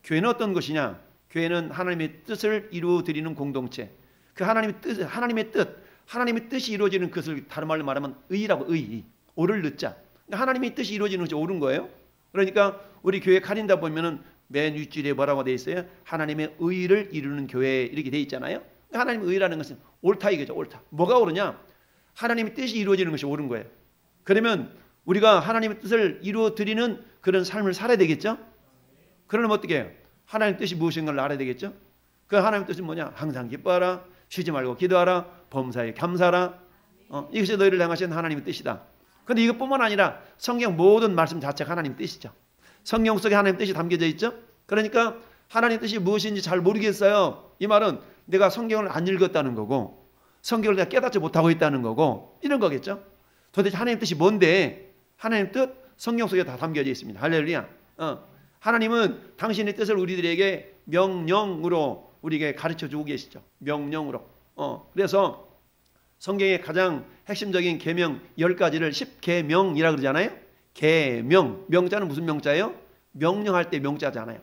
교회는 어떤 것이냐? 교회는 하나님의 뜻을 이루어드리는 공동체. 그 하나님의 뜻이 이루어지는 것을 다른 말로 말하면 의라고, 의. 오를 늦자. 그러니까 하나님의 뜻이 이루어지는 것이 옳은 거예요. 그러니까 우리 교회 가린다 보면은 맨 윗줄에 뭐라고 돼 있어요? 하나님의 의를 이루는 교회 이렇게 돼 있잖아요. 하나님의 의라는 것은 옳다 이거죠. 옳다. 뭐가 옳으냐? 하나님의 뜻이 이루어지는 것이 옳은 거예요. 그러면 우리가 하나님의 뜻을 이루어드리는 그런 삶을 살아야 되겠죠? 그러면 어떻게 해요? 하나님의 뜻이 무엇인가를 알아야 되겠죠? 그 하나님의 뜻은 뭐냐? 항상 기뻐하라. 쉬지 말고 기도하라. 범사에 감사하라. 이것이 너희를 향하신 하나님의 뜻이다. 그런데 이것뿐만 아니라 성경 모든 말씀 자체가 하나님의 뜻이죠. 성경 속에 하나님의 뜻이 담겨져 있죠. 그러니까 하나님의 뜻이 무엇인지 잘 모르겠어요. 이 말은 내가 성경을 안 읽었다는 거고 성경을 내가 깨닫지 못하고 있다는 거고 이런 거겠죠. 도대체 하나님의 뜻이 뭔데? 하나님의 뜻 성경 속에 다 담겨져 있습니다. 할렐루야. 하나님은 당신의 뜻을 우리들에게 명령으로 우리에게 가르쳐주고 계시죠. 명령으로. 그래서 성경의 가장 핵심적인 계명 10가지를 10계명이라고 그러잖아요. 계명. 명자는 무슨 명자예요? 명령할 때 명자잖아요.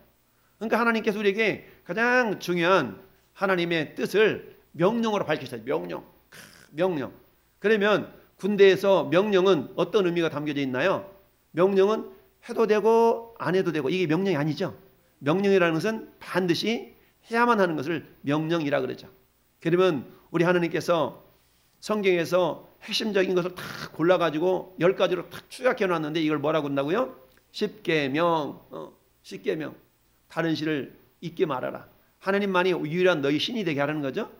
그러니까 하나님께서 우리에게 가장 중요한 하나님의 뜻을 명령으로 밝히셨어요. 명령. 그러면 군대에서 명령은 어떤 의미가 담겨져 있나요? 명령은 해도 되고 안 해도 되고 이게 명령이 아니죠. 명령이라는 것은 반드시 해야만 하는 것을 명령이라 그러죠. 그러면 우리 하나님께서 성경에서 핵심적인 것을 다 골라가지고 10가지로 탁 추격해 놨는데 이걸 뭐라고 한다고요? 10계명. 10계명. 다른 신을 잊게 말아라. 하나님만이 유일한 너희 신이 되게 하라는 거죠.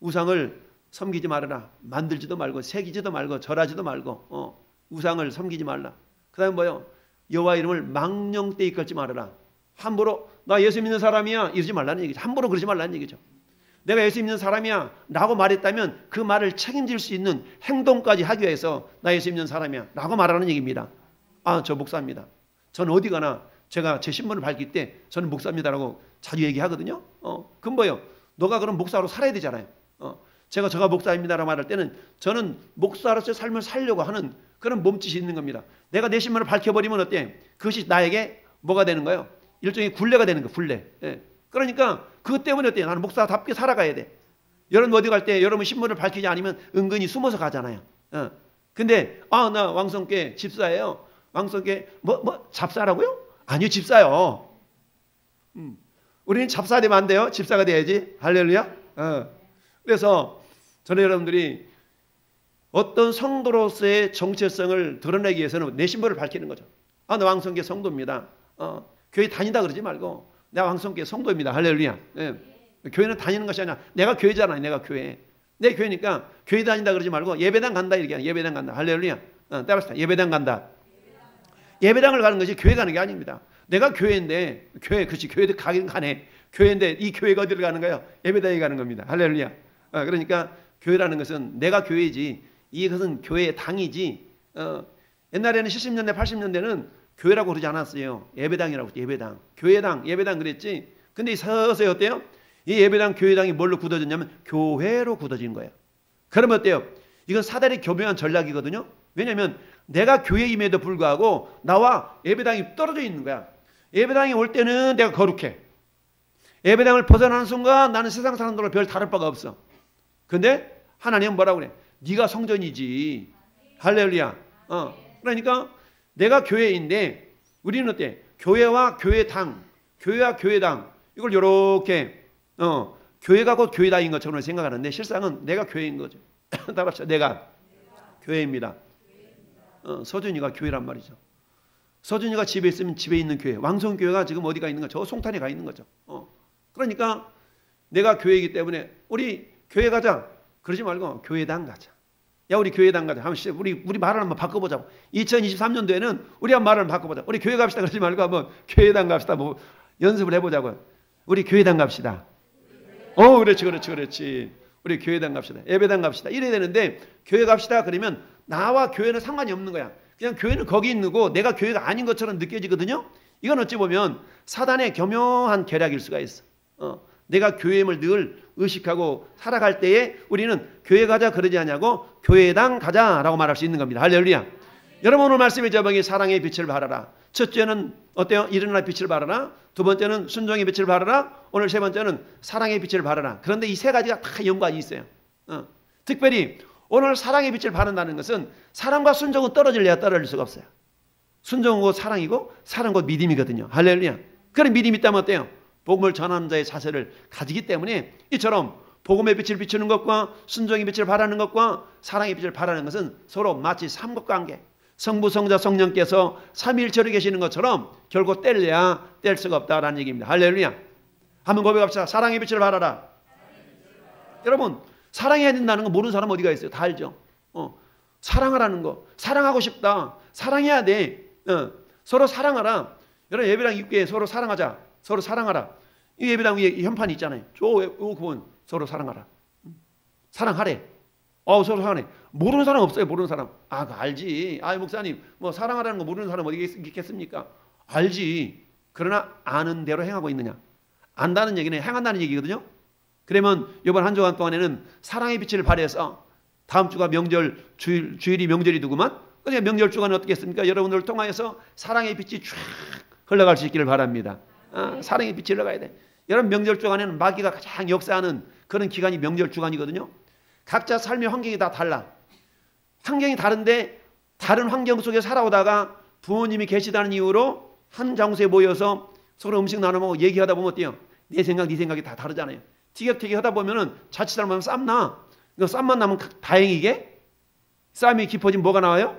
우상을 섬기지 말아라. 만들지도 말고 새기지도 말고 절하지도 말고 우상을 섬기지 말라. 그 다음에 뭐요? 여호와 이름을 망령되이 이끌지 말아라. 함부로 나 예수 믿는 사람이야 이러지 말라는 얘기죠. 함부로 그러지 말라는 얘기죠. 내가 예수 믿는 사람이야 라고 말했다면 그 말을 책임질 수 있는 행동까지 하기 위해서 나 예수 믿는 사람이야 라고 말하는 얘기입니다. 저 목사입니다. 저는 어디 가나 제가 제 신분을 밝힐 때 저는 목사입니다라고 자주 얘기하거든요. 그럼 뭐예요? 너가 그럼 목사로 살아야 되잖아요. 제가 목사입니다라고 말할 때는 저는 목사로서의 삶을 살려고 하는 그런 몸짓이 있는 겁니다. 내가 내 신분을 밝혀버리면 어때? 그것이 나에게 뭐가 되는 거예요? 일종의 굴레가 되는 거예요. 굴레. 예. 그러니까 그것 때문에 어때요? 나는 목사답게 살아가야 돼. 여러분 어디 갈 때 여러분 신분을 밝히지 않으면 은근히 숨어서 가잖아요. 근데 나 왕성교회 집사예요. 왕성교회 잡사라고요? 아니요, 집사요. 우리는 잡사 되면 안 돼요. 집사가 돼야지. 할렐루야. 그래서 저는 여러분들이 어떤 성도로서의 정체성을 드러내기 위해서는 내 신분을 밝히는 거죠. 나 왕성교회 성도입니다. 교회 다니다 그러지 말고 내가 왕성교회 성도입니다. 할렐루야. 예. 교회는 다니는 것이 아니라 내가 교회잖아요. 내가 교회. 내 교회니까 교회 다닌다 그러지 말고 예배당 간다 이렇게 하는 예배당 간다. 할렐루야. 따라합시다. 예배당 간다. 예배당을 가는 것이 교회 가는 게 아닙니다. 내가 교회인데 그렇지 교회도 가긴 가네. 교회인데 이 교회가 어디를 가는 거예요? 예배당에 가는 겁니다. 할렐루야. 그러니까 교회라는 것은 내가 교회지 이것은 교회의 당이지. 옛날에는 70년대 80년대는 교회라고 그러지 않았어요. 예배당이라고 했죠. 예배당. 교회당 예배당 그랬지. 근데 서서히 어때요? 이 예배당 교회당이 뭘로 굳어졌냐면 교회로 굳어진 거예요. 그러면 어때요? 이건 사단의 교묘한 전략이거든요. 왜냐하면 내가 교회임에도 불구하고 나와 예배당이 떨어져 있는 거야. 예배당이 올 때는 내가 거룩해. 예배당을 벗어나는 순간 나는 세상 사람들과 별 다를 바가 없어. 근데 하나님은 뭐라고 그래? 네가 성전이지. 할렐루야. 그러니까 내가 교회인데 우리는 어때? 교회와 교회당, 교회와 교회당 이걸 이렇게 교회가 곧 교회당인 것처럼 생각하는데 실상은 내가 교회인 거죠. 따라합시다. 내가 교회입니다. 서준이가 교회란 말이죠. 서준이가 집에 있으면 집에 있는 교회. 왕성교회가 지금 어디가 있는 거죠? 저 송탄에 가 있는 거죠. 그러니까 내가 교회이기 때문에 우리 교회 가자. 그러지 말고 교회당 가자. 야 우리 교회당 가자. 우리 말을 한번 바꿔보자고. 2023년도에는 우리 한 말을 바꿔보자. 우리 교회 갑시다. 그러지 말고 한번 교회당 갑시다. 뭐 연습을 해보자고. 우리 교회당 갑시다. 그렇지. 우리 교회당 갑시다. 예배당 갑시다. 이래야 되는데 교회 갑시다. 그러면 나와 교회는 상관이 없는 거야. 그냥 교회는 거기 있는 거 내가 교회가 아닌 것처럼 느껴지거든요. 이건 어찌 보면 사단의 교묘한 계략일 수가 있어. 내가 교회임을 늘 의식하고 살아갈 때에 우리는 교회 가자 그러지 않냐고 교회당 가자라고 말할 수 있는 겁니다. 할렐루야. 여러분 오늘 말씀의 제목이 사랑의 빛을 발하라. 첫째는 어때요? 일어나 빛을 발하라. 두 번째는 순종의 빛을 발하라. 오늘 세 번째는 사랑의 빛을 발하라. 그런데 이 세 가지가 다 연관이 있어요. 특별히 오늘 사랑의 빛을 발한다는 것은 사랑과 순종은 떨어질래야 떨어질 수가 없어요. 순종은 곧 사랑이고 사랑은 곧 믿음이거든요. 할렐루야. 그런 믿음이 있다면 어때요? 복음을 전하는 자의 자세를 가지기 때문에 이처럼 복음의 빛을 비추는 것과 순종의 빛을 발하는 것과 사랑의 빛을 발하는 것은 서로 마치 삼각관계. 성부, 성자, 성령께서 삼위일체로 계시는 것처럼 결국 뗄래야 뗄 수가 없다라는 얘기입니다. 할렐루야. 한번 고백합시다. 사랑의 빛을 발하라. 여러분, 사랑해야 된다는 거 모르는 사람 어디가 있어요? 다 알죠. 사랑하라는 거. 사랑하고 싶다. 사랑해야 돼. 서로 사랑하라. 여러분, 예배당 입구에 서로 사랑하자. 서로 사랑하라. 이 예배당 위에 현판이 있잖아요. 그건 서로 사랑하라. 사랑하래. 서로 사랑해. 모르는 사람 없어요. 모르는 사람. 알지. 목사님, 뭐 사랑하라는 거 모르는 사람 어디 있겠습니까? 알지. 그러나 아는 대로 행하고 있느냐? 안다는 얘기는 행한다는 얘기거든요. 그러면 이번 한 주간 동안에는 사랑의 빛을 발해서 다음 주가 명절, 주일이 명절이 누구만? 그러니까 명절 주간은 어떻겠습니까? 여러분들을 통하여서 사랑의 빛이 쫙 흘러갈 수 있기를 바랍니다. 사랑의 빛이 흘러가야 돼. 여러분, 명절 주간에는 마귀가 가장 역사하는 그런 기간이 명절 주간이거든요. 각자 삶의 환경이 다 달라. 환경이 다른데 다른 환경 속에 살아오다가 부모님이 계시다는 이유로 한 장소에 모여서 서로 음식 나눠 먹고 얘기하다 보면 어때요? 내 생각, 네 생각이 다 다르잖아요. 티격태격 하다 보면은 자칫 잘못하면 쌈 나. 쌈만 나면 다행이게 쌈이 깊어지면 뭐가 나와요?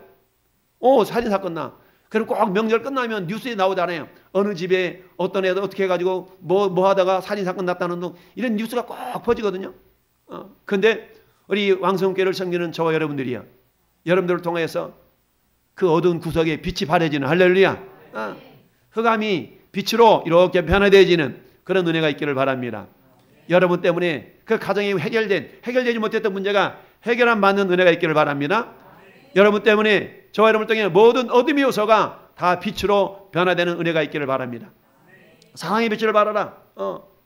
살인사건 나. 그럼 꼭 명절 끝나면 뉴스에 나오잖아요. 어느 집에 어떤 애들 어떻게 해가지고 뭐 하다가 살인사건 났다는 둥 이런 뉴스가 꼭 퍼지거든요. 근데 우리 왕성교회를 섬기는 저와 여러분들이요. 여러분들을 통해서 그 어두운 구석에 빛이 발해지는 할렐루야. 흑암이 빛으로 이렇게 변화되어지는 그런 은혜가 있기를 바랍니다. 여러분 때문에 그 가정이 해결되지 못했던 문제가 해결 안 받는 은혜가 있기를 바랍니다. 여러분 때문에 저와 여러분 통해 모든 어둠의 요소가 다 빛으로 변화되는 은혜가 있기를 바랍니다. 사랑의 빛을 발하라.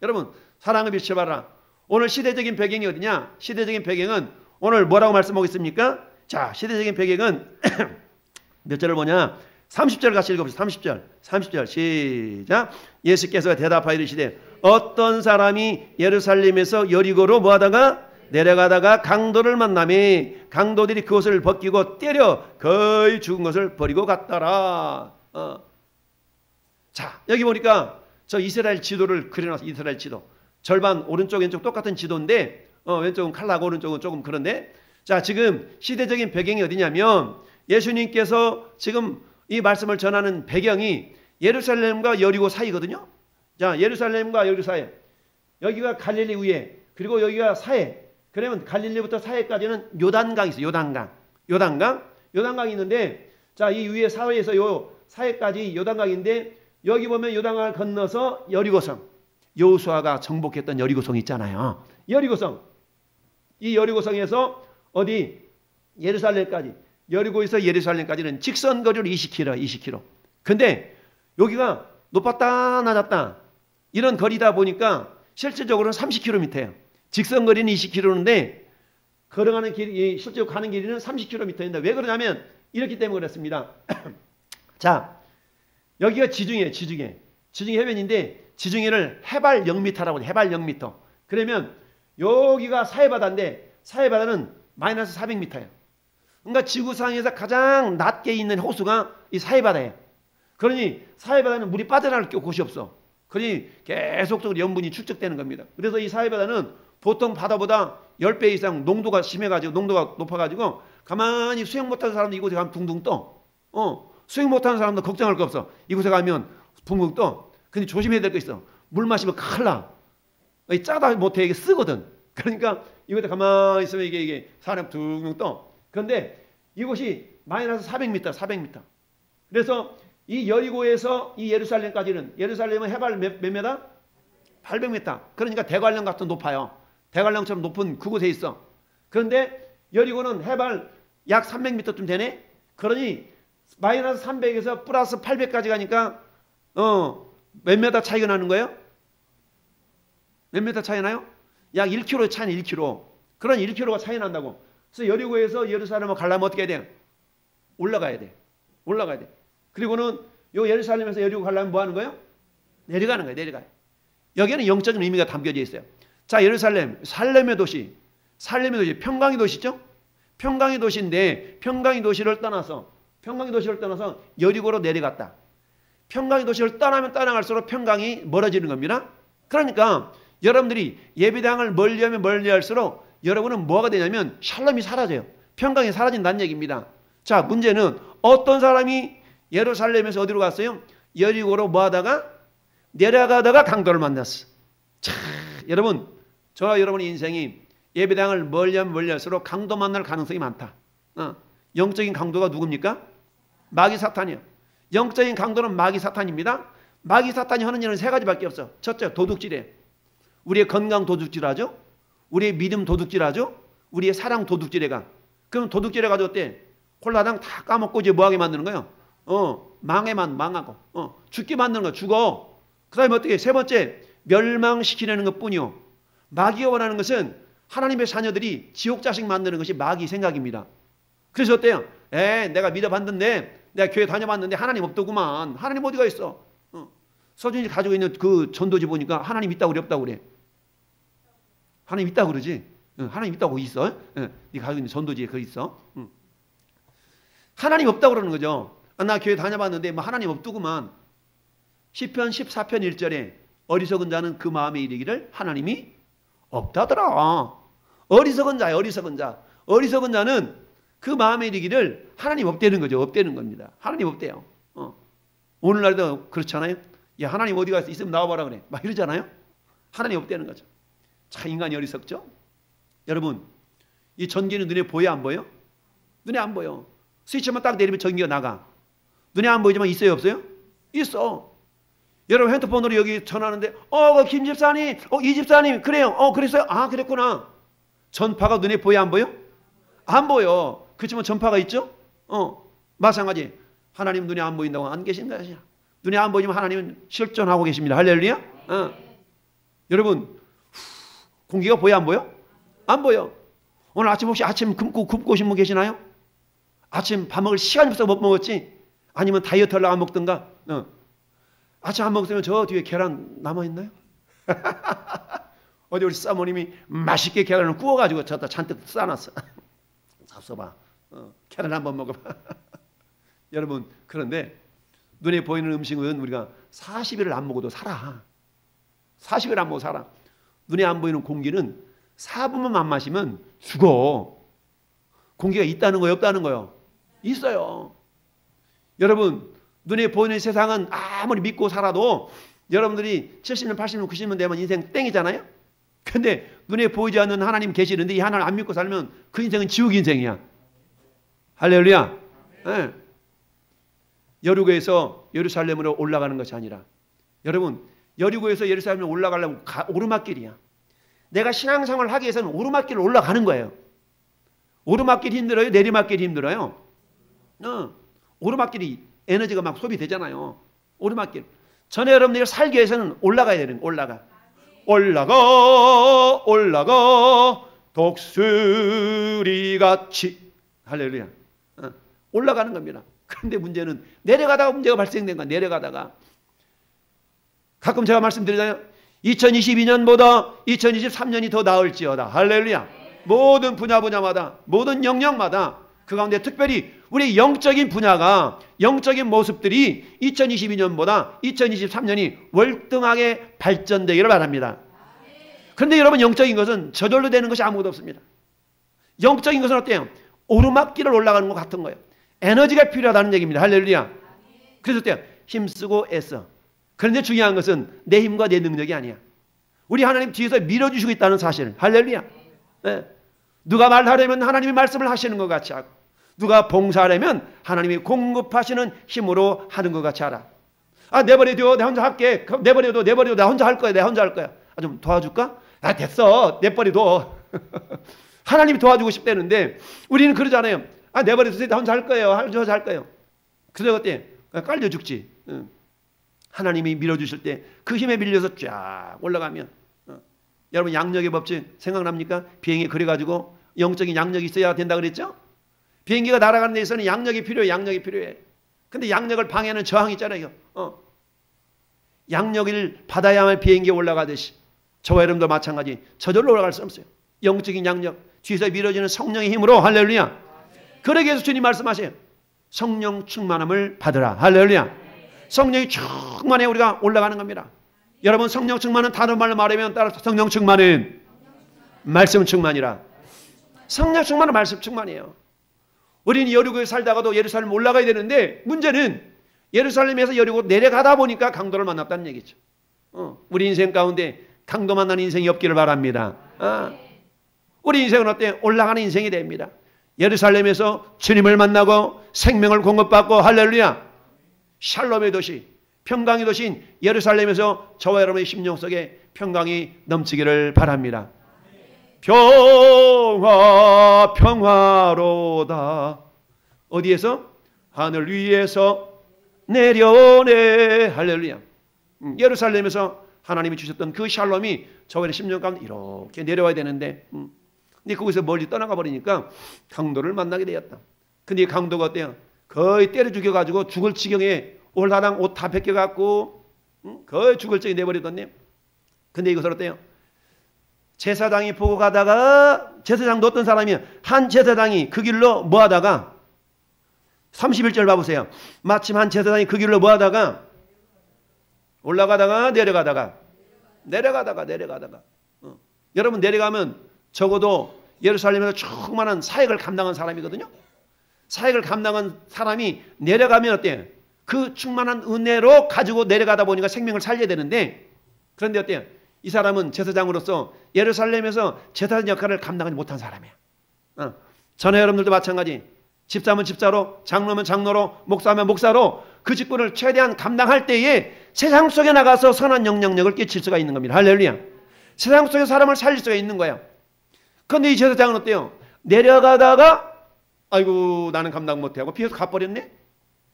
여러분, 사랑의 빛을 발하라. 오늘 시대적인 배경이 어디냐? 시대적인 배경은 오늘 뭐라고 말씀하고 있습니까? 자, 시대적인 배경은 몇 절을 보냐? 30절 같이 읽어보세요. 30절 시작. 예수께서 대답하여 이르시되 어떤 사람이 예루살렘에서 여리고로 뭐하다가 내려가다가 강도를 만나매 강도들이 그것을 벗기고 때려 거의 죽은 것을 버리고 갔더라. 자, 여기 보니까 저 이스라엘 지도를 그려놨어요. 이스라엘 지도. 절반 오른쪽 왼쪽 똑같은 지도인데 왼쪽은 칼라고 오른쪽은 조금 그런데, 자, 지금 시대적인 배경이 어디냐면 예수님께서 지금 이 말씀을 전하는 배경이 예루살렘과 여리고 사이거든요. 자, 예루살렘과 여리고 사이. 여기가 갈릴리 위에, 그리고 여기가 사해. 그러면 갈릴리부터 사해까지는 요단강이 있어요. 요단강이 있는데, 자, 이 위에 사해에서 요 사해까지 요단강인데, 여기 보면 요단강을 건너서 여리고성. 여호수아가 정복했던 여리고성이 있잖아요. 여리고성. 이 여리고성에서 어디? 예루살렘까지. 여리고에서 예루살렘까지는 직선거리로 20km. 근데 여기가 높았다 낮았다 이런 거리다 보니까 실질적으로는 30km예요. 직선거리는 20km인데 걸어가는 길이, 실제로 가는 길이는 30km인데 왜 그러냐면 이렇기 때문에 그렇습니다. 자, 여기가 지중해 해변인데 지중해를 해발 0m라고 해요. 해발 0m. 그러면 여기가 사해바다인데 사해바다는 마이너스 400m예요. 그러니까 지구상에서 가장 낮게 있는 호수가 이 사해바다예요. 그러니 사해바다는 물이 빠져나갈 곳이 없어. 그러니 계속적으로 염분이 축적되는 겁니다. 그래서 이 사해바다는 보통 바다보다 10배 이상 농도가 심해가지고 농도가 높아가지고 가만히 수영 못하는 사람도 이곳에 가면 둥둥 떠. 수영 못하는 사람도 걱정할 거 없어. 이곳에 가면 붕붕 떠. 근데 조심해야 될 거 있어. 물 마시면 큰일 나. 짜다 못해 이게 쓰거든. 그러니까 이곳에 가만히 있으면 이게 사람 둥둥 떠. 그런데 이곳이 마이너스 400m. 그래서 이 여리고에서 이 예루살렘까지는, 예루살렘은 해발 몇 메다? 800m. 그러니까 대관령 같은 높아요. 대관령처럼 높은 그곳에 있어. 그런데 여리고는 해발 약 300m쯤 되네. 그러니 마이너스 300에서 플러스 800까지 가니까 몇 메다 차이가 나는 거예요? 몇 메다 차이 나요? 약 1km 차이는 1km. 그런 1km가 차이 난다고. 그래서 여리고에서 예루살렘을 가려면 어떻게 해야 돼요? 올라가야 돼. 그리고는 요 예루살렘에서 여리고 가려면 뭐 하는 거예요? 내려가는 거예요. 내려가요. 여기에는 영적인 의미가 담겨져 있어요. 자, 예루살렘, 살렘의 도시, 살렘의 도시, 평강의 도시죠? 평강의 도시인데 평강의 도시를 떠나서 여리고로 내려갔다. 평강의 도시를 떠나면 떠나갈수록 평강이 멀어지는 겁니다. 그러니까 여러분들이 예배당을 멀리하면 멀리할수록 여러분은 뭐가 되냐면 샬롬이 사라져요. 평강이 사라진다는 얘기입니다. 자, 문제는 어떤 사람이 예루살렘에서 어디로 갔어요? 여리고로 뭐 하다가 내려가다가 강도를 만났어. 자, 여러분, 저와 여러분의 인생이 예배당을 멀리하면 멀리할수록 강도 만날 가능성이 많다. 영적인 강도가 누굽니까? 마귀 사탄이요. 영적인 강도는 마귀 사탄입니다. 마귀 사탄이 하는 일은 세 가지밖에 없어. 첫째, 도둑질이에요. 우리의 건강 도둑질하죠. 우리의 믿음 도둑질하죠. 우리의 사랑 도둑질해가. 그럼 도둑질해가지고 어때? 콜라당 다 까먹고 이제 뭐하게 만드는 거예요? 망하고. 죽게 만드는 거야. 죽어. 그 다음에 어떻게? 세 번째, 멸망시키려는 것 뿐이요. 마귀가 원하는 것은 하나님의 자녀들이 지옥 자식 만드는 것이 마귀 생각입니다. 그래서 어때요? 내가 믿어봤는데, 내가 교회 다녀봤는데 하나님 없더구만. 하나님 어디가 있어? 서준이 가지고 있는 그 전도지 보니까 하나님 있다고 그래, 없다고 그래? 하나님 있다고 그러지? 하나님 있다고 있어? 네가 가지고 있는 전도지에 그거 있어? 하나님 없다고 그러는 거죠. 나 교회 다녀봤는데 뭐 하나님 없더구만. 시편 14편 1절에 어리석은 자는 그 마음에 이르기를 하나님이 없다더라. 어리석은 자야, 어리석은 자. 어리석은 자는 그 마음에 이르기를 하나님 없다는 거죠. 없다는 겁니다. 하나님 없대요. 오늘날도 그렇잖아요. 야, 하나님 어디 가서 있으면 나와봐라 그래. 막 이러잖아요. 하나님 없다는 거죠. 참 인간이 어리석죠. 여러분, 이 전기는 눈에 보여 안 보여? 눈에 안 보여. 스위치만 딱 내리면 전기가 나가. 눈에 안 보이지만 있어요, 없어요? 있어. 여러분 핸드폰으로 여기 전화하는데 김 집사님, 이 집사님 그래요. 그랬어요? 아, 그랬구나. 전파가 눈에 보여 안 보여? 안 보여. 그렇지만 전파가 있죠? 마찬가지. 하나님 눈에 안 보인다고 안 계신가? 눈에 안 보이지만 하나님은 실존하고 계십니다. 할렐루야. 여러분, 공기가 보여 안 보여? 안 보여. 오늘 아침 혹시 아침 굶고 오신 분 계시나요? 아침 밥 먹을 시간이 없어서 못 먹었지? 아니면 다이어트 하려고 안 먹던가? 아침 안 먹었으면 저 뒤에 계란 남아있나요? 어디 우리 사모님이 맛있게 계란을 구워가지고 저다 잔뜩 싸놨어. 잡숴봐. 계란 한번 먹어봐. 여러분, 그런데 눈에 보이는 음식은 우리가 40일을 안 먹어도 살아. 40일 안 먹어도 살아. 눈에 안 보이는 공기는 4분만 안 마시면 죽어. 공기가 있다는 거예요, 없다는 거예요? 있어요. 여러분, 눈에 보이는 세상은 아무리 믿고 살아도 여러분들이 70년, 80년, 90년 되면 인생 땡이잖아요? 근데 눈에 보이지 않는 하나님 계시는데 이 하나님 안 믿고 살면 그 인생은 지옥 인생이야. 할렐루야. 네. 여리고에서 예루살렘으로 올라가는 것이 아니라, 여러분, 여리고에서 예루살렘으로 올라가려면 오르막길이야. 내가 신앙생활을 하기 위해서는 오르막길을 올라가는 거예요. 오르막길 힘들어요? 내리막길 힘들어요? 오르막길이 에너지가 막 소비되잖아요. 오르막길. 전에 여러분들이 살기 위해서는 올라가야 되는 거예요. 올라가 독수리같이. 할렐루야. 올라가는 겁니다. 그런데 문제는 내려가다가 문제가 발생된 거야. 내려가다가. 가끔 제가 말씀드리잖아요. 2022년보다 2023년이 더 나을지어다. 할렐루야. 모든 분야마다, 모든 영역마다, 그 가운데 특별히 우리 영적인 분야가, 영적인 모습들이 2022년보다 2023년이 월등하게 발전되기를 바랍니다. 그런데 여러분, 영적인 것은 저절로 되는 것이 아무것도 없습니다. 영적인 것은 어때요? 오르막길을 올라가는 것 같은 거예요. 에너지가 필요하다는 얘기입니다. 할렐루야. 그래서 어때요? 힘쓰고 애써. 그런데 중요한 것은 내 힘과 내 능력이 아니야. 우리 하나님 뒤에서 밀어주시고 있다는 사실. 할렐루야. 네. 누가 말하려면 하나님이 말씀을 하시는 것 같이 하고, 누가 봉사하려면 하나님이 공급하시는 힘으로 하는 것 같이 하라. 내버려둬. 내가 혼자 할게. 내버려둬. 내가 혼자 할 거야. 내가 혼자 할 거야. 좀 도와줄까? 됐어. 내버려둬. 하나님이 도와주고 싶다는데 우리는 그러잖아요. 내버려둬. 내가 혼자 할 거예요. 혼자 할 거예요. 그래서 어때? 깔려 죽지. 하나님이 밀어주실 때 그 힘에 밀려서 쫙 올라가면, 여러분 양력의 법칙 생각납니까? 비행기 그래가지고 영적인 양력이 있어야 된다 그랬죠? 비행기가 날아가는 데 있어서는 양력이 필요해. 양력이 필요해. 근데 양력을 방해하는 저항이 있잖아요. 양력을 받아야만 비행기에 올라가듯이 저와 여러분도 마찬가지 저절로 올라갈 수 없어요. 영적인 양력, 뒤에서 밀어지는 성령의 힘으로. 할렐루야. 그러기 위해서 주님 말씀하세요. 성령 충만함을 받으라. 할렐루야. 성령이 충만해 우리가 올라가는 겁니다. 여러분, 성령 충만은 다른 말로 말하면 따라서 성령 충만은 말씀 충만이라. 성령 충만은 말씀 충만이에요. 우리는 여리고에 살다가도 예루살렘 올라가야 되는데 문제는 예루살렘에서 여리고 내려가다 보니까 강도를 만났다는 얘기죠. 우리 인생 가운데 강도 만나는 인생이 없기를 바랍니다. 우리 인생은 어때요? 올라가는 인생이 됩니다. 예루살렘에서 주님을 만나고 생명을 공급받고. 할렐루야. 샬롬의 도시, 평강의 도시인 예루살렘에서 저와 여러분의 심령 속에 평강이 넘치기를 바랍니다. 평화 평화로다. 어디에서? 하늘 위에서 내려오네. 할렐루야. 예루살렘에서 하나님이 주셨던 그 샬롬이 저와 심령 가운데 이렇게 내려와야 되는데 근데 거기서 멀리 떠나가 버리니까 강도를 만나게 되었다. 근데 이 강도가 어때요? 거의 때려 죽여가지고 죽을 지경에 올라당 옷 다 벗겨갖고 거의 죽을 지경에 내버리던데. 근데 이것을 어때요? 제사장이 보고 가다가, 제사장도 어떤 사람이에요? 한 제사장이 그 길로 뭐 하다가 31절 봐보세요. 마침 한 제사장이 그 길로 뭐 하다가 올라가다가 내려가다가 여러분, 내려가면 적어도 예루살렘에서 충만한 사역을 감당한 사람이거든요. 사역을 감당한 사람이 내려가면 어때요? 그 충만한 은혜로 가지고 내려가다 보니까 생명을 살려야 되는데, 그런데 어때요? 이 사람은 제사장으로서 예루살렘에서 제사장 역할을 감당하지 못한 사람이야. 전에 여러분들도 마찬가지. 집사면 집사로, 장로면 장로로, 목사면 목사로 그 직분을 최대한 감당할 때에 세상 속에 나가서 선한 영향력을 끼칠 수가 있는 겁니다. 할렐루야. 세상 속에 사람을 살릴 수가 있는 거예요. 그런데 이 제사장은 어때요? 내려가다가 아이고 나는 감당 못하고 피해서 가버렸네.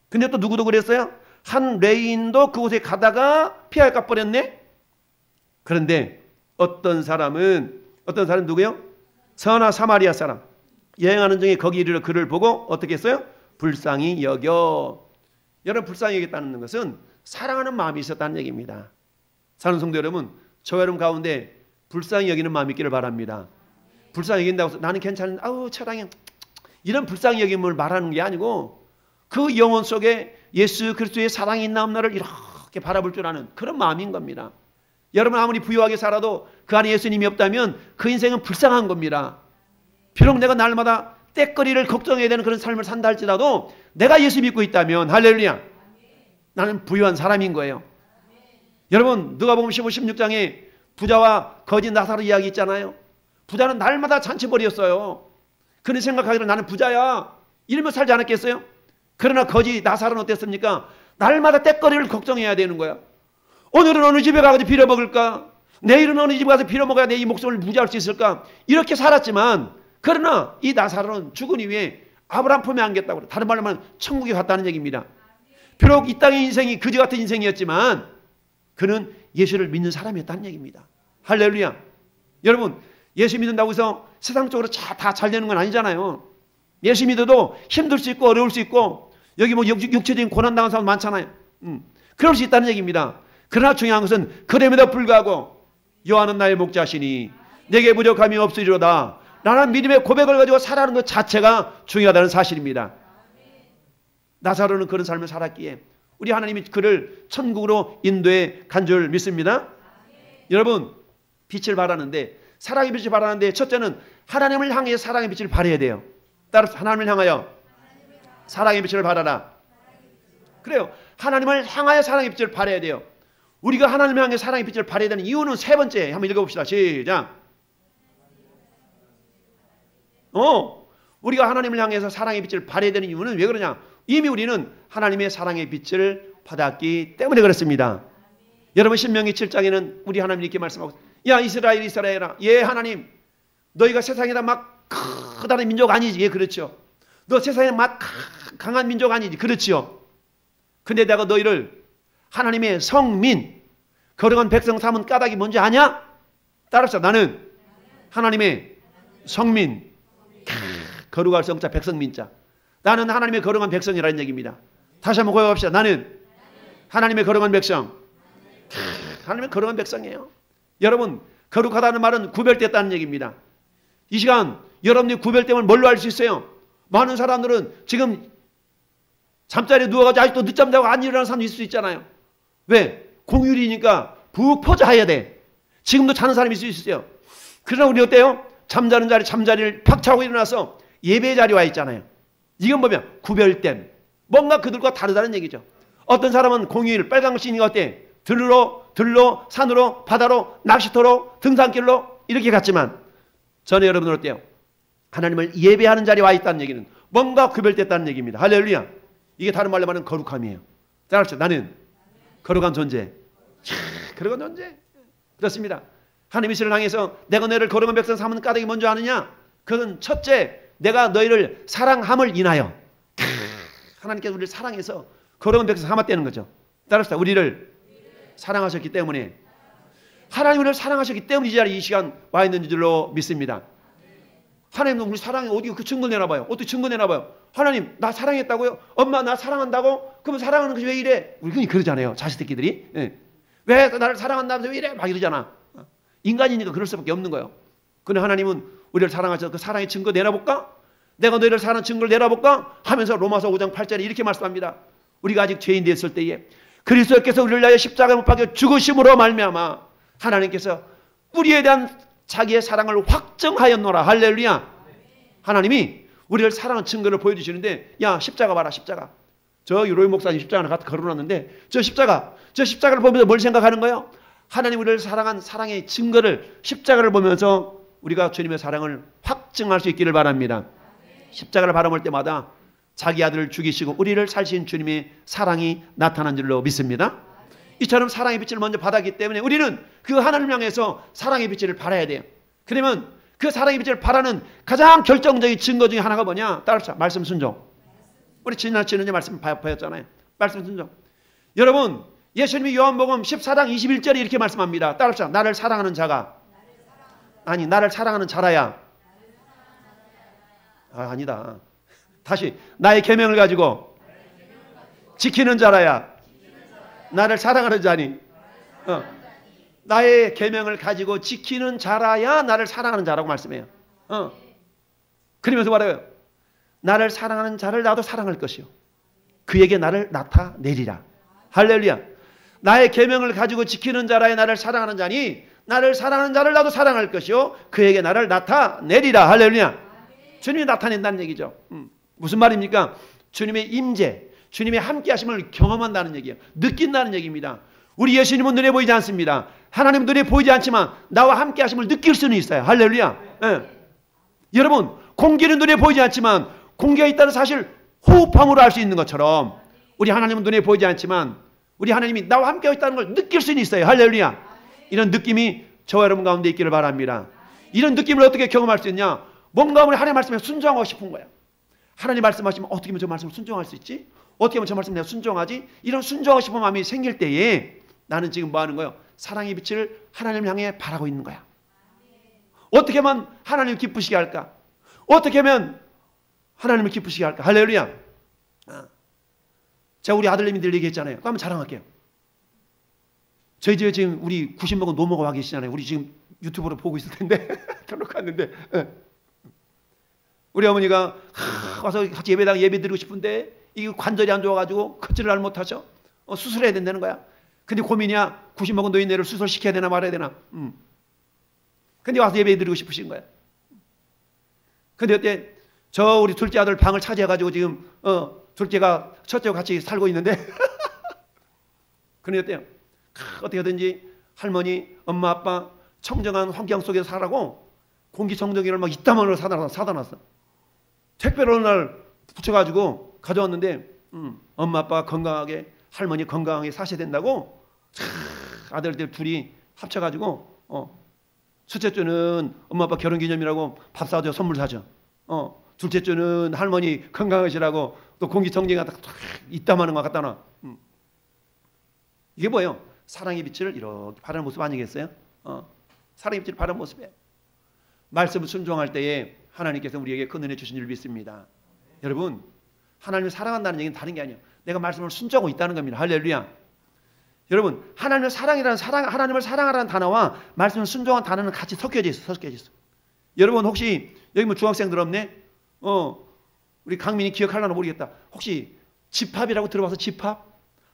근데 또 누구도 그랬어요? 한 레인도 그곳에 가다가 피해가 버렸네. 그런데 어떤 사람은 누구요? 선하 사마리아 사람. 여행하는 중에 거기 이르러 그를 보고 어떻게 했어요? 불쌍히 여겨. 여러분, 불쌍히 여겼다는 것은 사랑하는 마음이 있었다는 얘기입니다. 사는 성도 여러분, 저 여러분 가운데 불쌍히 여기는 마음이 있기를 바랍니다. 불쌍히 여긴다고 해서 나는 괜찮은데 아우 차량이 이런 불쌍히 여김을 말하는 게 아니고 그 영혼 속에 예수 그리스도의 사랑이 있나 없나를 이렇게 바라볼 줄 아는 그런 마음인 겁니다. 여러분, 아무리 부유하게 살아도 그 안에 예수님이 없다면 그 인생은 불쌍한 겁니다. 비록 내가 날마다 때거리를 걱정해야 되는 그런 삶을 산다 할지라도 내가 예수 믿고 있다면 할렐루야, 나는 부유한 사람인 거예요. 여러분, 누가복음 15, 16장에 부자와 거지 나사로 이야기 있잖아요. 부자는 날마다 잔치벌이었어요. 그는 생각하기로 나는 부자야 이러면 살지 않았겠어요? 그러나 거지 나사로는 어땠습니까? 날마다 때거리를 걱정해야 되는 거야. 오늘은 어느 집에 가서 빌어먹을까? 내일은 어느 집에 가서 빌어먹어야 내 이 목숨을 무지할 수 있을까? 이렇게 살았지만, 그러나 이 나사로는 죽은 이후에 아브라함 품에 안겼다고 그래. 다른 말로 말하면 천국에 갔다는 얘기입니다. 비록 이 땅의 인생이 그지 같은 인생이었지만 그는 예수를 믿는 사람이었다는 얘기입니다. 할렐루야. 여러분, 예수 믿는다고 해서 세상적으로 다 잘 되는 건 아니잖아요. 예수 믿어도 힘들 수 있고 어려울 수 있고 여기 뭐 육체적인 고난당한 사람 많잖아요. 그럴 수 있다는 얘기입니다. 그러나 중요한 것은 그럼에도 불구하고 여호와는 나의 목자시니 내게 부족함이 없으리로다 라는 믿음의 고백을 가지고 살아가는 것 자체가 중요하다는 사실입니다. 나사로는 그런 삶을 살았기에 우리 하나님이 그를 천국으로 인도해 간 줄 믿습니다. 여러분, 빛을 발하는데, 사랑의 빛을 발하는데 첫째는 하나님을 향해 사랑의 빛을 발해야 돼요. 따라서 하나님을 향하여 사랑의 빛을 발하라. 그래요. 하나님을 향하여 사랑의 빛을 발해야 돼요. 우리가 하나님을 향해 사랑의 빛을 발해야 되는 이유는 세 번째, 한번 읽어봅시다. 시작. 우리가 하나님을 향해서 사랑의 빛을 발해야 되는 이유는 왜 그러냐? 이미 우리는 하나님의 사랑의 빛을 받았기 때문에 그렇습니다. 여러분, 신명기 7장에는 우리 하나님이 이렇게 말씀하고, 야 이스라엘 이스라엘아, 예 하나님, 너희가 세상에다 막 크다는 민족 아니지? 예, 그렇죠. 너 세상에 막 강한 민족 아니지? 그렇죠. 근데 내가 너희를 하나님의 성민, 거룩한 백성 삼은 까닭이 뭔지 아냐? 따라서 나는 하나님의 성민, 거룩할 성자 백성민자, 나는 하나님의 거룩한 백성이라는 얘기입니다. 다시 한번 고백합시다. 나는 하나님의 거룩한 백성. 하나님의 거룩한 백성이에요. 여러분, 거룩하다는 말은 구별됐다는 얘기입니다. 이 시간 여러분이 구별됨을 뭘로 알 수 있어요? 많은 사람들은 지금 잠자리에 누워가지고 아직도 늦잠 자고 안 일어나는 사람도 있을 수 있잖아요. 왜? 공휴일이니까 푹 퍼져 자야 돼. 지금도 자는 사람이 있을 수 있어요. 그러나 우리 어때요? 잠자는 자리 잠자리를 팍 자고 일어나서 예배 자리에 와 있잖아요. 이건 보면 구별됨. 뭔가 그들과 다르다는 얘기죠. 어떤 사람은 공휴일 빨간 것이니까 어때? 들로 산으로 바다로 낚시터로 등산길로 이렇게 갔지만 전에 여러분들 어때요? 하나님을 예배하는 자리에 와 있다는 얘기는 뭔가 구별됐다는 얘기입니다. 할렐루야. 이게 다른 말로 말하는 거룩함이에요. 따라합시다. 나는 거룩한 존재. 거룩한 존재. 그렇습니다. 하나님이 이스라엘 향해서 내가 너희를 거룩한 백성 삼는 까닭이 뭔지 아느냐? 그것은 첫째, 내가 너희를 사랑함을 인하여. 하나님께서 우리를 사랑해서 거룩한 백성 삼았다는 거죠. 따라합시다. 우리를 사랑하셨기 때문에, 하나님 우리를 사랑하셨기 때문에 이 자리에 이 시간 와 있는 줄로 믿습니다. 하나님도 우리 사랑에 어디 그 증거 내놔봐요. 어떻게 증거 내놔봐요. 하나님 나 사랑했다고요? 엄마 나 사랑한다고? 그러면 사랑하는 것이 왜 이래? 우리 그냥 그러잖아요. 자식 새끼들이. 예. 왜 나를 사랑한다면서 왜 이래? 막 이러잖아. 인간이니까 그럴 수밖에 없는 거예요. 근데 하나님은 우리를 사랑하셔서 그 사랑의 증거 내놔볼까? 내가 너희를 사랑하는 증거를 내놔볼까? 하면서 로마서 5장 8절에 이렇게 말씀합니다. 우리가 아직 죄인 되었을 때에 그리스도께서 우리를 위하여 십자가에 못 박혀 죽으심으로 말미암아 하나님께서 우리에 대한 자기의 사랑을 확증하였노라. 할렐루야. 하나님이 우리를 사랑하는 증거를 보여주시는데, 야 십자가 봐라. 십자가. 저 유로이 목사님 십자가 하나 갖다 걸어놨는데 저 십자가를 보면서 뭘 생각하는 거예요? 하나님 우리를 사랑한 사랑의 증거를, 십자가를 보면서 우리가 주님의 사랑을 확증할 수 있기를 바랍니다. 십자가를 바라볼 때마다 자기 아들을 죽이시고 우리를 살신 주님의 사랑이 나타난 줄로 믿습니다. 이처럼 사랑의 빛을 먼저 받았기 때문에 우리는 그 하나님을 향해서 사랑의 빛을 발해야 돼요. 그러면 그 사랑의 빛을 발하는 가장 결정적인 증거 중에 하나가 뭐냐? 따라합시다. 말씀 순종. 우리 지난주에 말씀 보였잖아요. 말씀 순종. 여러분, 예수님이 요한복음 14장 21절에 이렇게 말씀합니다. 따라합시다. 나를 사랑하는 자가, 아니 나를 사랑하는 자라야. 아니다. 다시, 나의 계명을 가지고 지키는 자라야. 나를 사랑하는 자니. 나의 계명을 가지고 지키는 자라야 나를 사랑하는 자라고 말씀해요. 그러면서 말해요. 나를 사랑하는 자를 나도 사랑할 것이요. 그에게 나를 나타내리라. 할렐루야. 나의 계명을 가지고 지키는 자라야 나를 사랑하는 자니 나를 사랑하는 자를 나도 사랑할 것이요. 그에게 나를 나타내리라. 할렐루야. 주님이 나타낸다는 얘기죠. 무슨 말입니까? 주님의 임재, 주님의 함께하심을 경험한다는 얘기예요. 느낀다는 얘기입니다. 우리 예수님은 눈에 보이지 않습니다. 하나님은 눈에 보이지 않지만 나와 함께하심을 느낄 수는 있어요. 할렐루야. 여러분, 공기는 눈에 보이지 않지만 공기가 있다는 사실 호흡함으로 알 수 있는 것처럼 우리 하나님은 눈에 보이지 않지만 우리 하나님이 나와 함께하고 있다는 걸 느낄 수는 있어요. 할렐루야. 이런 느낌이 저와 여러분 가운데 있기를 바랍니다. 이런 느낌을 어떻게 경험할 수 있냐? 뭔가 우리 하나님 말씀에 순종하고 싶은 거야. 하나님 말씀하시면 어떻게 하면 저 말씀을 순종할 수 있지? 어떻게 하면 저 말씀 내가 순종하지? 이런 순종하고 싶은 마음이 생길 때에 나는 지금 뭐 하는 거예요? 사랑의 빛을 하나님을 향해 바라고 있는 거야. 어떻게 하면 하나님을 기쁘시게 할까? 어떻게 하면 하나님을 기쁘시게 할까? 할렐루야. 제가 우리 아들님들 얘기했잖아요. 그럼 한번 자랑할게요. 저희 집에 지금 우리 90먹은 노모가 와 계시잖아요. 우리 지금 유튜브로 보고 있을 텐데 결국 갔는데 우리 어머니가 와서 같이 예배 드리고 싶은데 이 관절이 안 좋아가지고 걷지를 잘 못하셔. 수술해야 된다는 거야. 근데 고민이야. 90먹은 노인네를 수술시켜야 되나 말아야 되나. 근데 와서 예배 드리고 싶으신 거야. 근데 어때? 저 우리 둘째 아들 방을 차지해가지고 지금 둘째가 첫째와 같이 살고 있는데 근데 어때요? 어떻게 하든지 할머니, 엄마, 아빠 청정한 환경 속에서 살라고 공기청정기를 막 이따만으로 사다 놨어. 택배를 어느 날 붙여가지고 가져왔는데 엄마, 아빠가 건강하게 할머니 건강하게 사셔야 된다고 아들들 둘이 합쳐가지고 첫째 주는 엄마 아빠 결혼기념이라고 밥 사줘 선물 사줘. 둘째 주는 할머니 건강하시라고 또 공기청정기 갖다 이따만한 거 갖다 놔. 이게 뭐예요? 사랑의 빛을 이렇게 바라는 모습 아니겠어요? 사랑의 빛을 바라는 모습이에요. 말씀을 순종할 때에 하나님께서 우리에게 큰 은혜 주신 줄 믿습니다. 여러분, 하나님을 사랑한다는 얘기는 다른 게 아니에요. 내가 말씀을 순종하고 있다는 겁니다. 할렐루야. 여러분, 하나님을 사랑하라는 단어와 말씀을 순종한 단어는 같이 섞여져 있어. 여러분 혹시 여기 뭐 중학생들 없네? 우리 강민이 기억하려나 모르겠다. 혹시 집합이라고 들어봤어? 집합?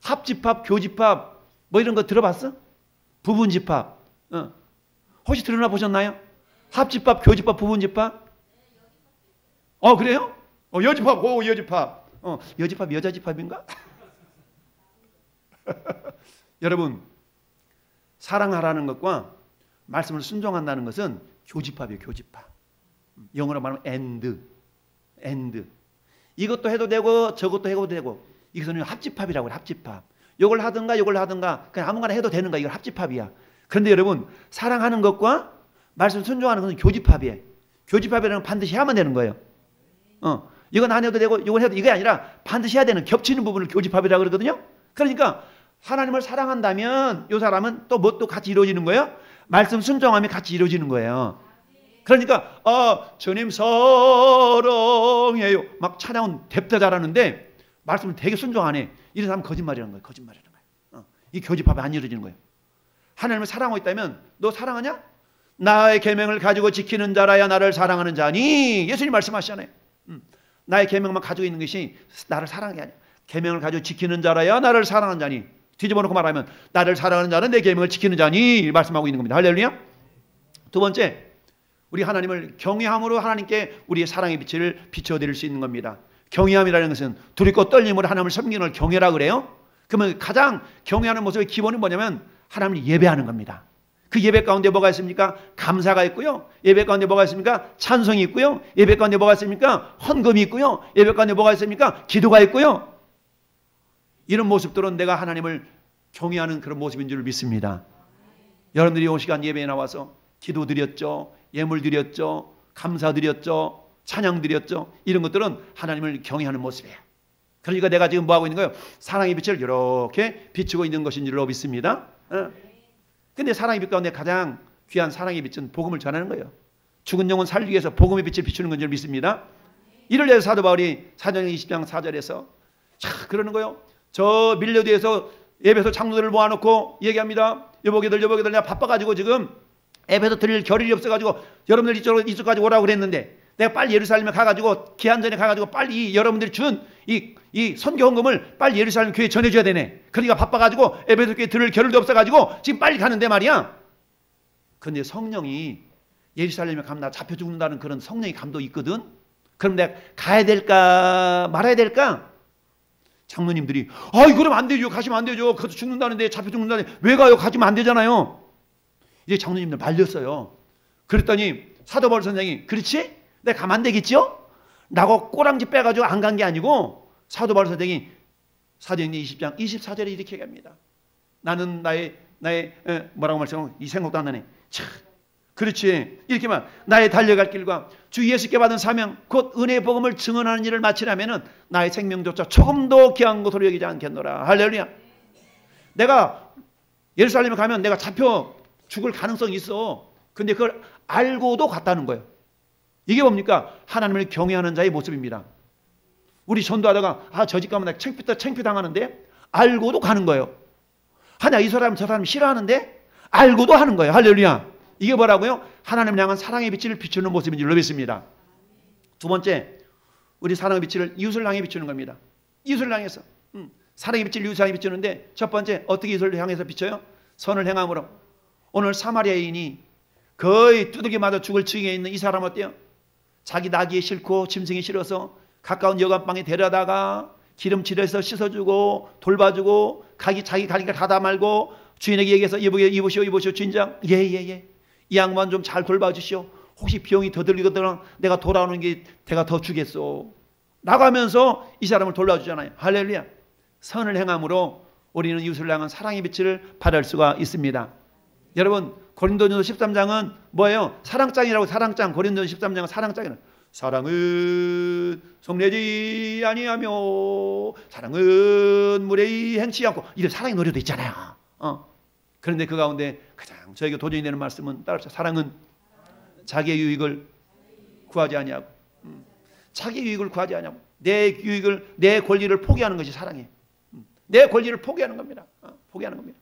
합집합, 교집합 뭐 이런 거 들어봤어? 부분집합. 혹시 들어나 보셨나요? 합집합, 교집합, 부분집합? 그래요? 여집합, 여집합. 여집합 여자 집합인가? 여러분, 사랑하라는 것과 말씀을 순종한다는 것은 교집합이에요. 교집합. 영어로 말하면 and. 이것도 해도 되고 저것도 해도 되고, 이것은 합집합이라고 해요. 합집합. 요걸 하든가 그냥 아무거나 해도 되는 거야. 이걸 합집합이야. 그런데 여러분, 사랑하는 것과 말씀 순종하는 것은 교집합이에요. 교집합이라는 건 반드시 해야만 되는 거예요. 이건 안 해도 되고 이건 해도, 이게 아니라 반드시 해야 되는 겹치는 부분을 교집합이라고 그러거든요. 그러니까 하나님을 사랑한다면 이 사람은 또 뭐 또 같이 이루어지는 거예요? 말씀 순종하면 같이 이루어지는 거예요. 그러니까 주님 사랑해요 막 찬양은 뎁다 잘하는데 말씀을 되게 순종하네. 이런 사람은 거짓말이라는 거예요. 이 교집합이 안 이루어지는 거예요. 하나님을 사랑하고 있다면 너 사랑하냐? 나의 계명을 가지고 지키는 자라야 나를 사랑하는 자니. 예수님 말씀하시잖아요. 나의 계명만 가지고 있는 것이 나를 사랑하는 게 아니야. 계명을 가지고 지키는 자라야 나를 사랑하는 자니. 뒤집어놓고 말하면 나를 사랑하는 자는 내 계명을 지키는 자니 말씀하고 있는 겁니다. 할렐루야. 두 번째, 우리 하나님을 경외함으로 하나님께 우리의 사랑의 빛을 비춰드릴 수 있는 겁니다. 경외함이라는 것은 두렵고 떨림으로 하나님을 섬기는 걸 경외라 그래요. 그러면 가장 경외하는 모습의 기본이 뭐냐면 하나님을 예배하는 겁니다. 그 예배 가운데 뭐가 있습니까? 감사가 있고요. 예배 가운데 뭐가 있습니까? 찬송이 있고요. 예배 가운데 뭐가 있습니까? 헌금이 있고요. 예배 가운데 뭐가 있습니까? 기도가 있고요. 이런 모습들은 내가 하나님을 경외하는 그런 모습인 줄 믿습니다. 여러분들이 이 시간 예배에 나와서 기도 드렸죠. 예물 드렸죠. 감사 드렸죠. 찬양 드렸죠. 이런 것들은 하나님을 경외하는 모습이에요. 그러니까 내가 지금 뭐하고 있는 거예요? 사랑의 빛을 이렇게 비추고 있는 것인 줄로 믿습니다. 근데 사랑의 빛 가운데 가장 귀한 사랑의 빛은 복음을 전하는 거예요. 죽은 영혼 살리기 위해서 복음의 빛을 비추는 건 줄 믿습니다. 이를 위해서 사도 바울이 사도행전 20장 4절에서 그러는 거예요. 저 밀려디에서 에베소 장로들을 모아놓고 얘기합니다. 여보게들 내가 바빠가지고 지금 에베소 드릴 겨를이 없어가지고 여러분들 이쪽까지 오라고 그랬는데 내가 빨리 예루살렘에 가가지고 기한 전에 가가지고 빨리 여러분들이 준 이 선교 헌금을 빨리 예루살렘 교회에 전해줘야 되네. 그러니까 바빠가지고 에베소 교회에 들을 겨를도 없어가지고 지금 빨리 가는데 말이야. 근데 성령이 예루살렘에 가면 나 잡혀 죽는다는 그런 성령의 감독이 있거든. 그럼 내가 가야 될까 말아야 될까? 장로님들이 그러면 안 되죠. 가시면 안 되죠. 그것도 죽는다는데 잡혀 죽는다는데 왜 가요? 가지면 안 되잖아요. 이제 장로님들 말렸어요. 그랬더니 사도 바울 선생이 그렇지? 내가 가면 안 되겠죠? 라고 꼬랑지 빼가지고 안 간 게 아니고 사도 바울 선생이 사도행전 20장 24절에 이렇게 얘기합니다. 나는 나의 뭐라고 말씀하면 이 생각도 안 나네. 참 그렇지. 이렇게만 나의 달려갈 길과 주 예수께 받은 사명 곧 은혜의 복음을 증언하는 일을 마치려면은 나의 생명조차 조금도 귀한 것으로 여기지 않겠노라. 할렐루야. 내가 예루살렘에 가면 내가 잡혀 죽을 가능성이 있어. 근데 그걸 알고도 갔다는 거예요. 이게 뭡니까? 하나님을 경외하는 자의 모습입니다. 우리 전도하다가 저 집 가면 나 창피당하는데 알고도 가는 거예요. 하냐 이 사람 저 사람 싫어하는데 알고도 하는 거예요. 할렐루야. 이게 뭐라고요? 하나님을 향한 사랑의 빛을 비추는 모습인 줄로 믿습니다. 두 번째, 우리 사랑의 빛을 이웃을 향해 비추는 겁니다. 이웃을 향해서 사랑의 빛을 이웃을 향해 비추는데 첫 번째 어떻게 이웃을 향해서 비춰요? 선을 행함으로. 오늘 사마리아인이 거의 두들겨 맞아 죽을 층에 있는 이 사람 어때요? 자기 나귀에 싣고 짐승이 실어서 가까운 여관방에 데려다가 기름칠해서 씻어주고 돌봐주고 자기 가니까 가다 말고 주인에게 얘기해서 이보시오 주인장 예. 이 양반 좀 잘 돌봐주시오. 혹시 비용이 더 들리거든 내가 돌아오는 게 내가 더 주겠소. 나가면서 이 사람을 돌봐주잖아요. 할렐루야. 선을 행함으로 우리는 이웃을 향한 사랑의 빛을 발할 수가 있습니다. 여러분 고린도전서 13장은 뭐예요? 사랑장이라고. 사랑장. 고린도전서 13장은 사랑장이라고. 사랑은 속내지 아니하며 사랑은 무례히 행치 않고 이런 사랑의 노래도 있잖아요. 그런데 그 가운데 가장 저에게 도전이 되는 말씀은 따라서 사랑은 자기의 유익을 구하지 아니하고 자기의 유익을 구하지 아니하고 내 유익을 내 권리를 포기하는 것이 사랑이에요. 내 권리를 포기하는 겁니다. 포기하는 겁니다.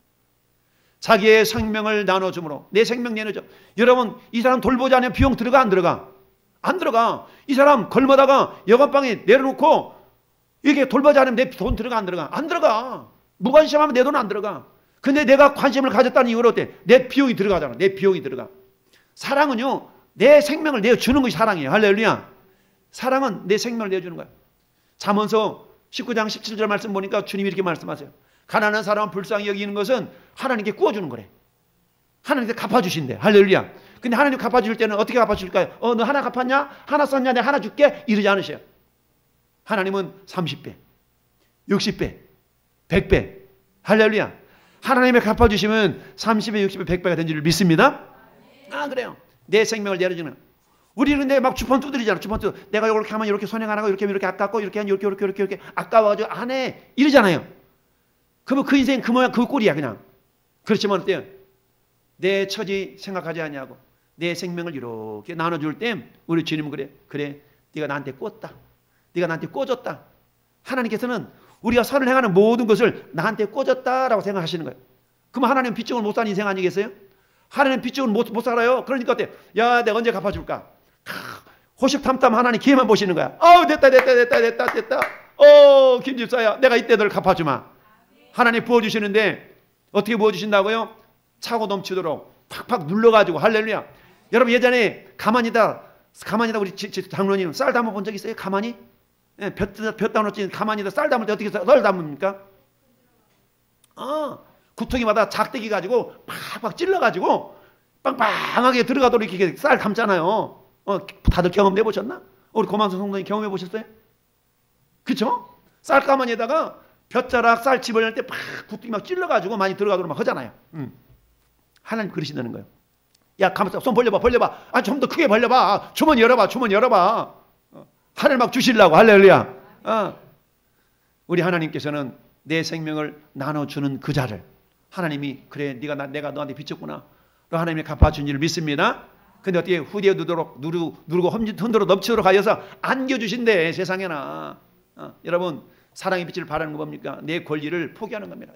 자기의 생명을 나눠줌으로 내 생명 내놓죠. 여러분, 이 사람 돌보지 않으면 비용 들어가 안 들어가? 안 들어가. 이 사람 걸마다가 여관방에 내려놓고 이게 돌보지 않으면 내 돈 들어가 안 들어가? 안 들어가. 무관심하면 내 돈 안 들어가. 근데 내가 관심을 가졌다는 이유로 어때? 내 비용이 들어가잖아. 내 비용이 들어가. 사랑은요, 내 생명을 내어주는 것이 사랑이에요. 할렐루야. 사랑은 내 생명을 내어주는 거야. 잠언서 19장 17절 말씀 보니까 주님이 이렇게 말씀하세요. 가난한 사람은 불쌍히 여기는 것은 하나님께 구워주는 거래. 하나님께 갚아주신대. 할렐루야. 근데 하나님 갚아줄 때는 어떻게 갚아줄까요? 너 하나 갚았냐? 하나 썼냐? 내가 하나 줄게? 이러지 않으셔요. 하나님은 30배, 60배, 100배. 할렐루야. 하나님이 갚아주시면 30배, 60배, 100배가 된 줄 믿습니다. 그래요. 내 생명을 내려주는. 우리는 근데 막 주판 두드리잖아. 주판 두드려. 내가 이렇게 하면 이렇게 선행 안 하고 이렇게 하면 이렇게 아깝고 이렇게 하면 이렇게 아까워가지고 안 해. 이러잖아요. 그러면 그 인생 그 모양 그 꼴이야 그냥. 그렇지만 어때요? 내 처지 생각하지 않냐고. 내 생명을 이렇게 나눠줄 때 우리 주님은 그래 네가 나한테 꽂다. 네가 나한테 꽂았다. 하나님께서는 우리가 선을 행하는 모든 것을 나한테 꽂았다라고 생각하시는 거예요. 그럼 하나님 빚정을 못 사는 인생 아니겠어요? 하나님 빚정을 못 살아요. 그러니까 어때? 야, 내가 언제 갚아줄까? 호식탐탐 하나님 기회만 보시는 거야. 됐다. 김 집사야, 내가 이때 널 갚아주마. 하나님 부어주시는데 어떻게 부어주신다고요? 차고 넘치도록 팍팍 눌러가지고. 할렐루야. 여러분, 예전에 가만히다 우리 장로님 쌀 담아본 적 있어요? 가만히? 볕 담았지. 가만히다 쌀 담을 때 어떻게 쌀 담습니까? 구덩이마다 작대기 가지고 팍팍 찔러가지고 빵빵하게 들어가도록 이렇게 쌀 담잖아요. 다들 경험해 보셨나? 우리 고만선 성도님 경험해 보셨어요? 그쵸? 쌀 가마니에다가 볕자락 쌀 집어낼 때 팍 구덩이 막 찔러가지고 많이 들어가도록 막 하잖아요. 하나님 그러신다는 거예요. 야, 가만있어. 손 벌려봐. 좀 더 크게 벌려봐. 주머니 열어봐. 하늘 막 주시려고. 할렐루야. 우리 하나님께서는 내 생명을 나눠주는 그 자를 하나님이 그래 내가 너한테 빚졌구나. 하나님이 갚아준 줄 믿습니다. 근데 어떻게 후대에 누르고 흔들어 넘치도록 하여서 안겨주신대. 세상에나. 여러분, 사랑의 빛을 바라는 거 뭡니까? 내 권리를 포기하는 겁니다.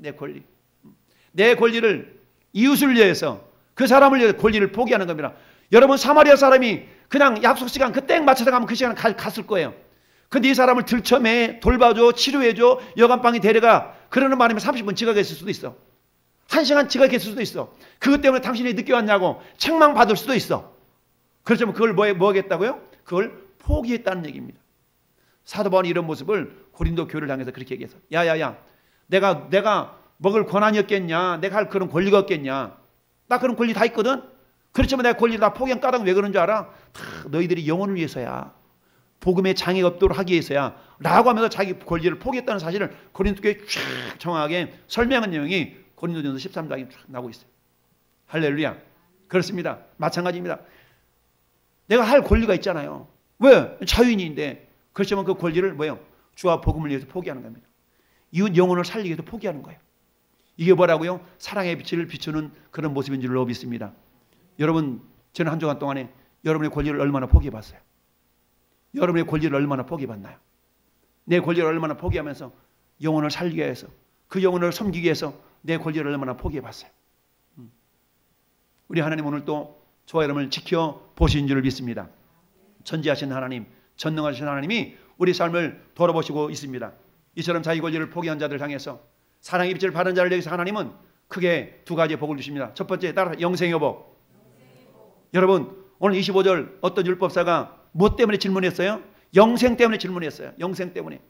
내 권리를 이웃을 위해서 그 사람을 위해서 권리를 포기하는 겁니다. 여러분, 사마리아 사람이 그냥 약속 시간 그 땡 맞춰서 가면 그 시간 갔을 거예요. 근데 이 사람을 들쳐매 돌봐줘, 치료해줘, 여관방에 데려가. 그러는 바람에 30분 지각했을 수도 있어. 1시간 지각했을 수도 있어. 그것 때문에 당신이 늦게 왔냐고 책망받을 수도 있어. 그렇지만 그걸 뭐 하겠다고요? 그걸 포기했다는 얘기입니다. 사도 바울이 이런 모습을 고린도 교회를 향해서 그렇게 얘기해서 야야야, 내가 먹을 권한이 없겠냐? 내가 할 그런 권리가 없겠냐? 나 그런 권리 다 있거든? 그렇지만 내가 권리를 다 포기한 까닭은 왜 그런 줄 알아? 다 너희들이 영혼을 위해서야. 복음의 장애가 없도록 하기 위해서야. 라고 하면서 자기 권리를 포기했다는 사실을 고린도 교회에 쫙 정확하게 설명한 내용이 고린도전서 13장에 쫙 나오고 있어요. 할렐루야. 그렇습니다. 마찬가지입니다. 내가 할 권리가 있잖아요. 왜? 자유인인데. 그렇지만 그 권리를 주와 복음을 위해서 포기하는 겁니다. 이웃 영혼을 살리기 위해서 포기하는 거예요. 이게 뭐라고요? 사랑의 빛을 비추는 그런 모습인 줄로 믿습니다. 여러분, 저는 한 주간 동안에 여러분의 권리를 얼마나 포기해봤어요? 여러분의 권리를 얼마나 포기해봤나요? 내 권리를 얼마나 포기하면서 영혼을 살리기 위해서, 그 영혼을 섬기기 위해서 내 권리를 얼마나 포기해봤어요? 우리 하나님 오늘 또 저와 여러분을 지켜보신 줄을 믿습니다. 전지하신 하나님, 전능하신 하나님이 우리 삶을 돌아보시고 있습니다. 이처럼 자기 권리를 포기한 자들 향해서 사랑의 빛을 바른 자를 위해서 하나님은 크게 두 가지의 복을 주십니다. 첫 번째, 따라서 영생의 복. 여러분, 오늘 25절 어떤 율법사가 뭐 때문에 질문했어요? 영생 때문에 질문했어요. 영생 때문에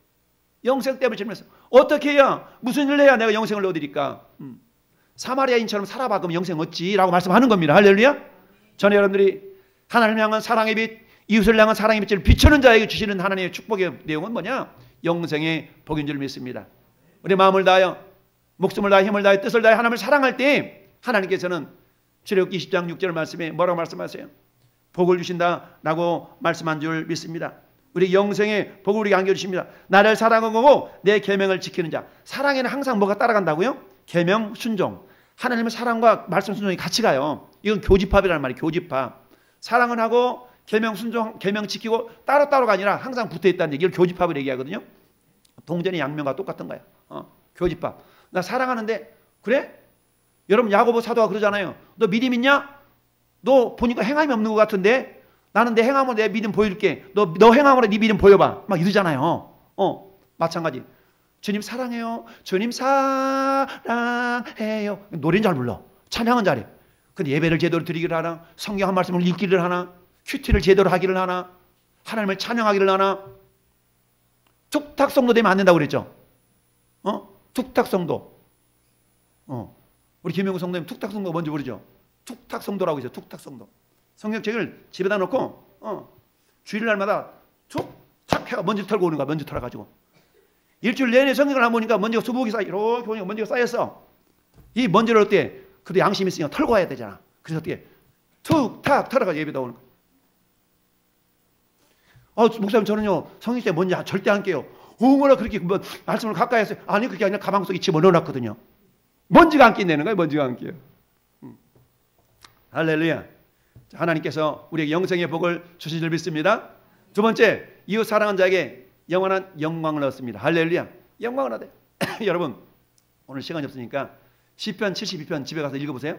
질문했어요. 어떻게 해야, 무슨 일을 해야 내가 영생을 얻으리까? 사마리아인처럼 살아봐. 그럼 영생 얻지. 라고 말씀하는 겁니다. 할렐루야. 전에 여러분들이 하나님을 향한 사랑의 빛, 이웃을 향한 사랑의 빛을 비추는 자에게 주시는 하나님의 축복의 내용은 뭐냐? 영생의 복인 줄 믿습니다. 우리 마음을 다하여, 목숨을 다하여, 힘을 다하여, 뜻을 다하여 하나님을 사랑할 때 하나님께서는 출애굽기 20장 6절 말씀에 뭐라고 말씀하세요? 복을 주신다라고 말씀한 줄 믿습니다. 우리 영생의 복을 우리에게 안겨주십니다. 나를 사랑하고 내 계명을 지키는 자. 사랑에는 항상 뭐가 따라간다고요? 계명, 순종. 하나님의 사랑과 말씀 순종이 같이 가요. 이건 교집합이라는 말이에요. 교집합. 사랑은 하고 계명 순종, 계명 지키고 따로따로가 아니라 항상 붙어있다는 얘기를 교집합을 얘기하거든요. 동전의 양면과 똑같은 거예요. 교집합. 나 사랑하는데 그래? 여러분 야고보 사도가 그러잖아요. 너 믿음 있냐? 너 보니까 행함이 없는 것 같은데 나는 내 행함으로 내 믿음 보여줄게. 너 행함으로 네 믿음 보여봐. 막 이러잖아요. 마찬가지. 주님 사랑해요. 주님 사랑해요. 노래는 잘 불러. 찬양은 잘해. 근데 예배를 제대로 드리기를 하나? 성경 한 말씀을 읽기를 하나? 큐티를 제대로 하기를 하나? 하나님을 찬양하기를 하나? 툭탁성도 되면 안 된다고 그랬죠. 툭탁성도. 우리 김영구 성도님 툭탁성도 뭔지 모르죠. 툭탁성도라고 있어요. 툭탁성도. 성경책을 집에다 놓고 주일날마다 툭탁 해가 먼지 털고 오는 거야. 먼지 털어가지고. 일주일 내내 성경을 안 보니까 먼지가 수북이 쌓여. 이렇게 보니까 먼지가 쌓였어. 이 먼지를 어떻게 그래도 양심이 있으니까 털고 와야 되잖아. 그래서 어떻게 툭탁 털어가지고 예배다 오는 거야. 목사님 저는요 성경책에 먼지 절대 안 깨요. 뭐라 그렇게 말씀을 가까이 했어요. 아니 그게 아니라 가방 속에 집어넣어놨거든요. 먼지가 안 낀다는 거예요. 먼지가 안 깨요. 할렐루야. 하나님께서 우리에게 영생의 복을 주신 줄 믿습니다. 두 번째, 이웃 사랑하는 자에게 영원한 영광을 얻습니다. 할렐루야. 영광을 얻어요. 여러분 오늘 시간이 없으니까 시편 72편 집에 가서 읽어보세요.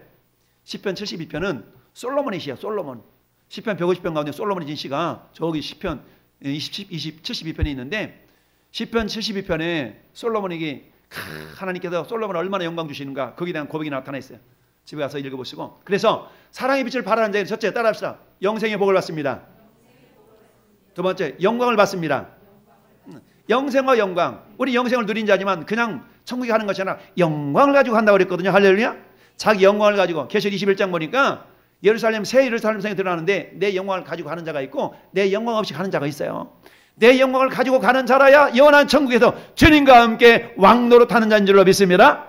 시편 72편은 솔로몬의 시야. 솔로몬. 시편 150편 가운데 솔로몬이 진 시가 저기 시편 72편에 있는데 시편 72편에 솔로몬에게 하나님께서 솔로몬을 얼마나 영광 주시는가 거기에 대한 고백이 나타나 있어요. 집에 가서 읽어보시고. 그래서 사랑의 빛을 발하는 자에게 첫째 따라합시다. 영생의 복을 받습니다. 두 번째 영광을 받습니다. 영생과 영광. 우리 영생을 누린 자지만 그냥 천국에 가는 것이 아니라 영광을 가지고 간다고 그랬거든요. 할렐루야. 자기 영광을 가지고 계시록 21장 보니까 예루살렘 새 예루살렘 성에 들어가는데 내 영광을 가지고 가는 자가 있고 내 영광 없이 가는 자가 있어요. 내 영광을 가지고 가는 자라야 영원한 천국에서 주님과 함께 왕노릇하는 자인 줄로 믿습니다.